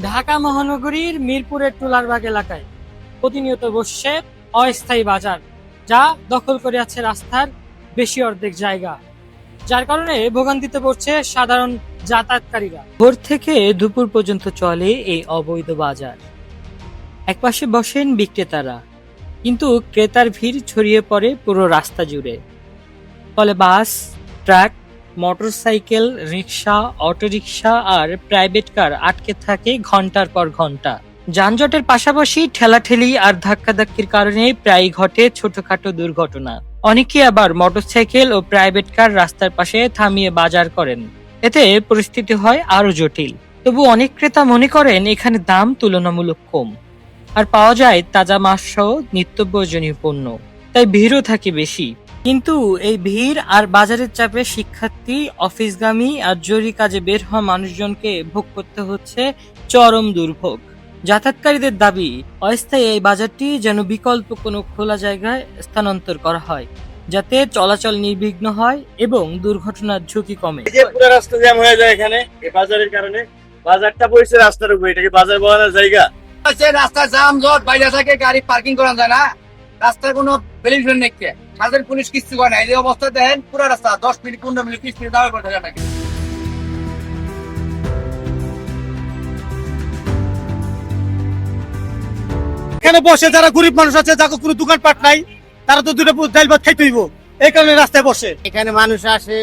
ঢাকা মহানগরীর মিরপুরের টুলারবাগ এলাকায় প্রতিনিয়ত বসছে অস্থায়ী বাজার, যা দখল করে আছে রাস্তার বেশি অর্ধেক জায়গা, যার কারণে ভোগান্তিতে পড়ছে সাধারণ যাতায়াতকারীরা। ভোর থেকে দুপুর পর্যন্ত চলে এই অবৈধ বাজার। একপাশে বসেন বিক্রেতারা, কিন্তু ক্রেতার ভিড় ছড়িয়ে পড়ে পুরো রাস্তা জুড়ে। ফলে বাস, ট্রাক, মোটরসাইকেল, রিক্সা, অটোরিকশা আর প্রাইভেট কার আটকে থাকে ঘন্টার পর ঘন্টা। যানজটের পাশাপাশি ঠেলাঠেলি আর ধাক্কাধাক্কির কারণে প্রায়ই ঘটে ছোটখাটো দুর্ঘটনা। অনেকে আবার মোটরসাইকেল ও প্রাইভেট কার রাস্তার পাশে থামিয়ে বাজার করেন। এতে পরিস্থিতি হয় আরো জটিল। তবু অনেক ক্রেতা মনে করেন এখানে দাম তুলনামূলক কম, আর পাওয়া যায় তাজা মাছ সহ নিত্য প্রয়োজনীয় পণ্য, তাই ভিড়ও থাকে বেশি। কিন্তু এই ভিড় আর বাজারের চাপে শিক্ষার্থী, অফিসগামী আর জরুরি কাজে বের হওয়া মানুষজনকে ভোগ করতে হচ্ছে চরম দুর্ভোগ। যাতায়াতকারীদের দাবি, অস্থায়ী এই বাজারটি যেন বিকল্প কোনো খোলা জায়গায় স্থানান্তর করা হয়, যাতে চলাচল নির্বিঘ্ন হয় এবং দুর্ঘটনার ঝুঁকি কমে। এই যে পুরো রাস্তা জ্যাম হয়ে যায় এখানে এই বাজারের কারণে। বাজারটা পড়ছে রাস্তার উপরে, এটাকে বাজার বলার জায়গা? রাস্তা জাম জট বাইরে থাকে, গাড়ি পার্কিং করা যায় না, রাস্তার কোনো বেলিফিশন নেই। সাধারণ পুলিশ কিছু করে না। এই যে অবস্থা দেখেন, পুরো রাস্তা 10 মিনিট 15 মিনিট 30 মিনিট দাঁড়ায় পড়ে থাকে। এখানে বসে যারা গরিব মানুষ আছে, যাকে কোনো দোকানপাট নাই, তারা তো দুটো ডাল ভাত খাইতে হইব, এই কারণে রাস্তায় বসে। এখানে মানুষ আসে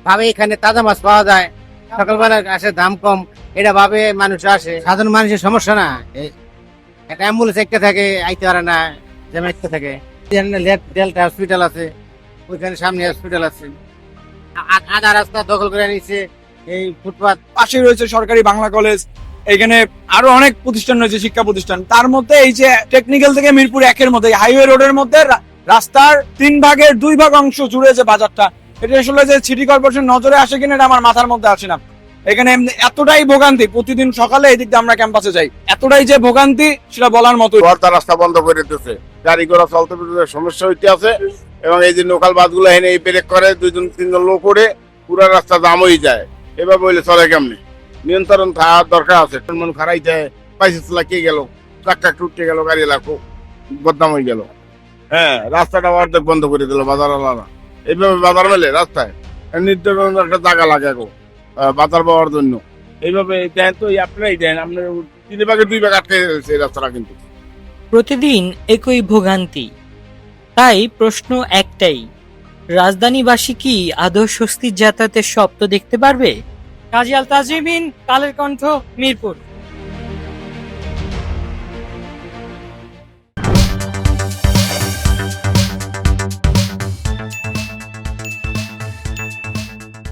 ভাবে এখানে তাজা মাছ পাওয়া যায়, সকালবেলা আসে দাম কম, এটা ভাবে মানুষ আসে। সাধারণ মানুষের সমস্যা না, একটা অ্যাম্বুলেন্স একটা থাকে, আইতে পারে না, যেমন একটা থাকে। ডেল্টা হসপিটাল আছে, ওইখানে সামনে হসপিটাল আছে। আধা রাস্তা দখল করে নিচ্ছে এই ফুটপাত। পাশে রয়েছে সরকারি বাংলা কলেজ, এখানে আরো অনেক প্রতিষ্ঠান রয়েছে, শিক্ষা প্রতিষ্ঠান। তার মধ্যে এই যে টেকনিক্যাল থেকে মিরপুর 1-এর মধ্যে হাইওয়ে রোডের মধ্যে রাস্তার 3 ভাগের 2 ভাগ অংশ জুড়ে যে বাজারটা, এটা আসলে যে সিটি কর্পোরেশন নজরে আসে কিনা এটা আমার মাথার মধ্যে আসে না। এখানে এতটাই ভোগান্তি, প্রতিদিন সকালে এই দিক দিয়ে আমরা ক্যাম্পাসে যাই, এতটাই যে ভোগান্তি সেটা বলার মতো। রাস্তা বন্ধ করে দিতেছে, গাড়ি ঘোড়া চলতে সমস্যা হইতে আছে। এবং এই যে লোকাল বাসগুলো এনে ব্রেক করে 2-3 জন লোক করে পুরো রাস্তা জাম হয়ে যায়। এভাবে বললে চলে কেমনি? নিয়ন্ত্রণ থাকার দরকার আছে। মন খারাই যায়, পয়সা কে গেল, ট্রাক্টার টুটে গেল, গাড়ি লাগো বদনাম হয়ে গেল। হ্যাঁ, রাস্তাটা অর্ধেক বন্ধ করে দিল বাজার আলাদা। এইভাবে বাজার মেলে রাস্তায় নির্ধারণ একটা জায়গা লাগে বাজার পাওয়ার জন্য। এইভাবে দেন তো, আপনারাই দেন, আপনার 3 ভাগের 2 ভাগ আটকে গেছে এই রাস্তাটা। কিন্তু প্রতিদিন একই ভোগান্তি। তাই প্রশ্ন একটাই, রাজধানীবাসী কি আদৌ স্বস্তির যাতায়াতের স্বপ্ন দেখতে পারবে? কাজী আল তাজিমিন, কালের কণ্ঠ, মিরপুর।